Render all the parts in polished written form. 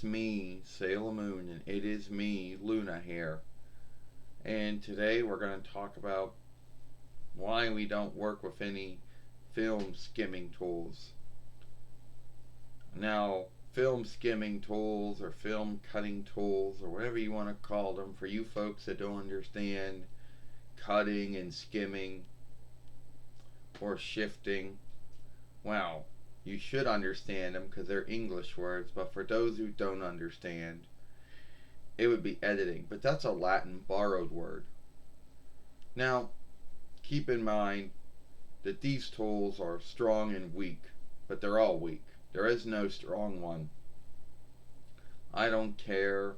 It's me, Sailor Moon, and it is me, Luna here. And today we're going to talk about why we don't work with any film skimming tools. Now, film skimming tools or film cutting tools or whatever you want to call them, for you folks that don't understand cutting and skimming or shifting, well, you should understand them because they're English words, but for those who don't understand, it would be editing, but that's a Latin borrowed word. Now, keep in mind that these tools are strong and weak, but they're all weak. There is no strong one. I don't care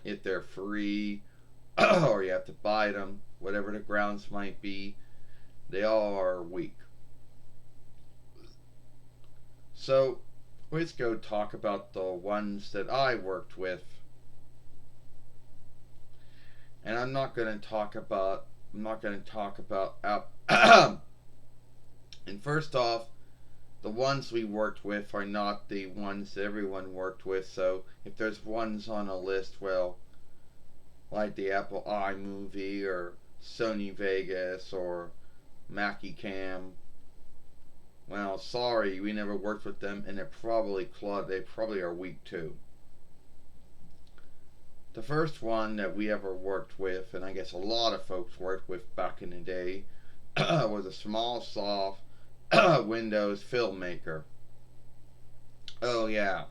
if they're free or you have to buy them, whatever the grounds might be, they all are weak. So, let's go talk about the ones that I worked with. And I'm not going to talk about and first off, the ones we worked with are not the ones that everyone worked with. So if there's ones on a list, well, like the Apple iMovie or Sony Vegas or Mackie Cam, well, sorry, we never worked with them, and they probably are weak too. The first one that we ever worked with, and I guess a lot of folks worked with back in the day, was a small, soft Windows Filmmaker. Oh yeah,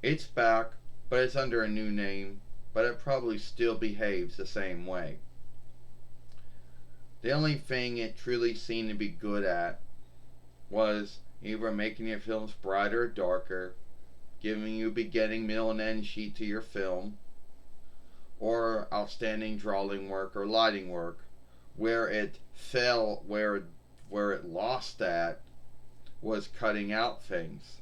it's back, but it's under a new name, but it probably still behaves the same way. The only thing it truly seemed to be good at was either making your films brighter or darker, giving you a beginning, middle, and end sheet to your film, or outstanding drawing work or lighting work. Where it fell, where it lost at, was cutting out things.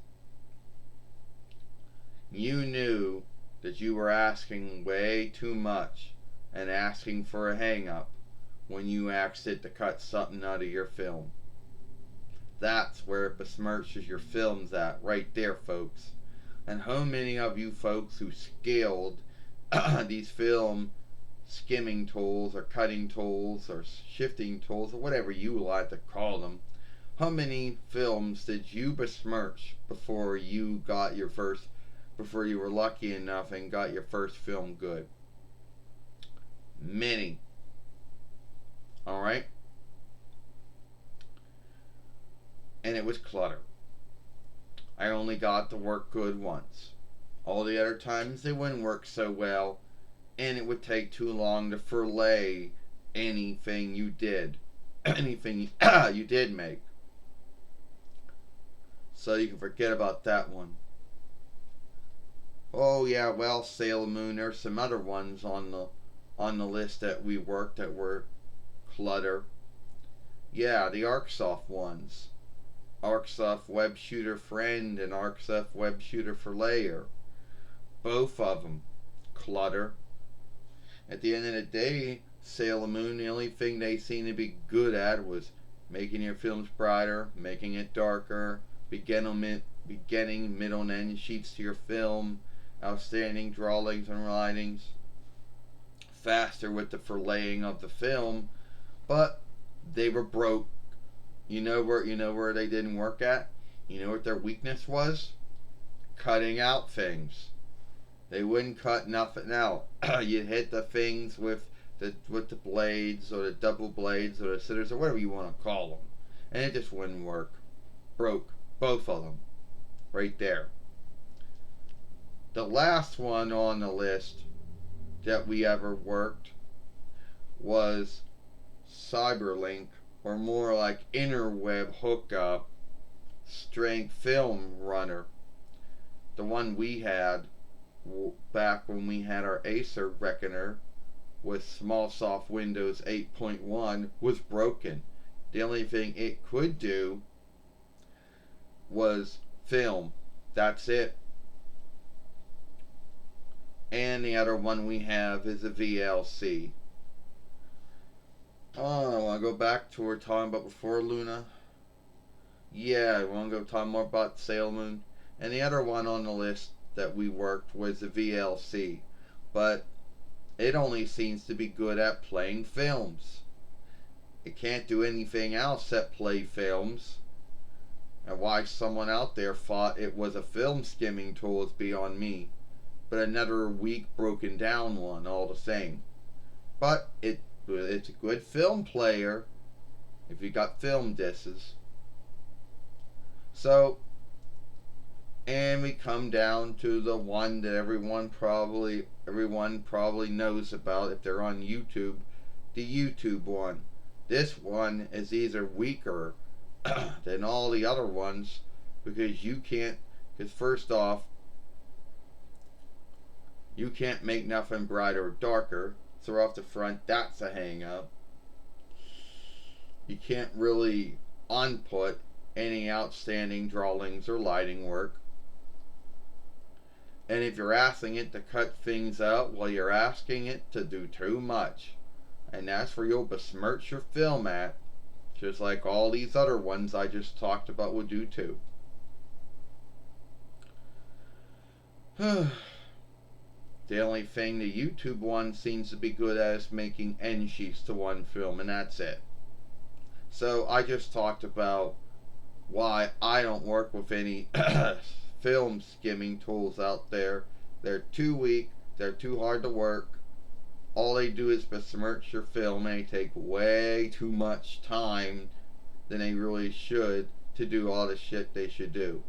You knew that you were asking way too much and asking for a hang-up when you asked it to cut something out of your film. That's where it besmirches your films at, right there, folks. And how many of you folks who scaled these film skimming tools or cutting tools or shifting tools or whatever you like to call them, how many films did you besmirch before you were lucky enough and got your first film good? Many. Alright? And it was clutter. I only got to work good once. All the other times they wouldn't work so well, and it would take too long to fillet anything you did. Anything you did make. So you can forget about that one. Oh yeah, well, Sailor Moon, there's some other ones on the list that we worked that were clutter. Yeah, the ArcSoft ones. ArcSoft Web Shooter Friend and ArcSoft Web Shooter for Layer. Both of them clutter. At the end of the day, Sailor Moon, the only thing they seemed to be good at was making your films brighter, making it darker, beginning, middle, and end sheets to your film, outstanding drawings and writings, faster with the filleting of the film, but they were broke. You know where they didn't work at? You know what their weakness was? Cutting out things. They wouldn't cut nothing out. You'd hit the things with the blades or the double blades or the scissors or whatever you want to call them, and it just wouldn't work. Broke. Both of them. Right there. The last one on the list that we ever worked was Cyberlink, or more like interweb hookup strength film runner. The one we had back when we had our Acer Reckoner with SmallSoft Windows 8.1 was broken. The only thing it could do was film. That's it. And the other one we have is a VLC. Oh, I want to go back to what we were talking about before, Luna. Yeah, I want to go talk more about Sailor Moon. And the other one on the list that we worked was the VLC, but it only seems to be good at playing films. It can't do anything else except play films. And why someone out there thought it was a film skimming tool is beyond me. But another weak broken down one all the same. But it's a good film player if you got film discs. So, and we come down to the one that everyone probably knows about if they're on YouTube, the YouTube one. This one is either weaker than all the other ones because because first off, you can't make nothing brighter or darker. So off the front, that's a hang up. You can't really unput any outstanding drawings or lighting work. And if you're asking it to cut things out, well, you're asking it to do too much. And that's where you'll besmirch your film at, just like all these other ones I just talked about will do too. The only thing the YouTube one seems to be good at is making end sheets to one film, and that's it. So I just talked about why I don't work with any film skimming tools out there. They're too weak, they're too hard to work. All they do is besmirch your film, and they take way too much time than they really should to do all the shit they should do.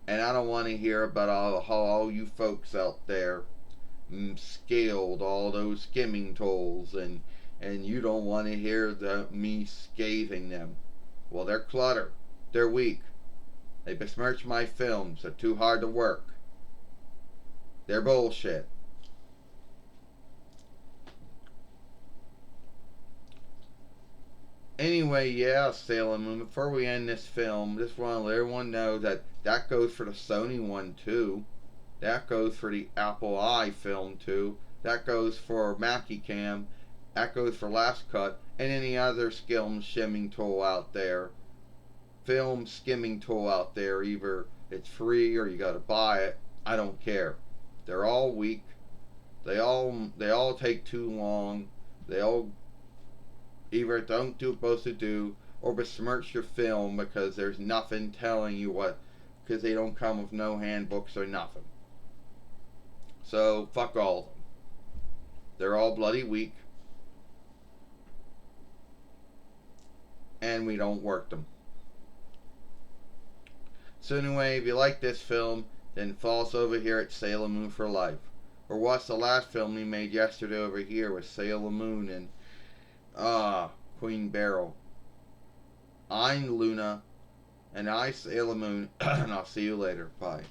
And I don't want to hear about how all you folks out there scaled all those skimming tools, and you don't want to hear me scathing them. Well, they're clutter. They're weak. They besmirch my films. They're too hard to work. They're bullshit. Anyway, yeah, Sailor Moon, before we end this film, just want to let everyone know that that goes for the Sony one too. That goes for the Apple I film too. That goes for Mackie-Cam. That goes for Last Cut. And any other film skimming tool out there. Film skimming tool out there. Either it's free or you gotta buy it. I don't care. They're all weak. They all take too long. They all either don't do what they're supposed to do or besmirch your film because there's nothing telling you what, because they don't come with no handbooks or nothing. So fuck all of them. They're all bloody weak, and we don't work them. So anyway, if you like this film, then follow us over here at Sailor Moon for Life. Or watch the last film we made yesterday over here with Sailor Moon and Queen Beryl. I'm Luna, and I Sailor Moon, and I'll see you later. Bye.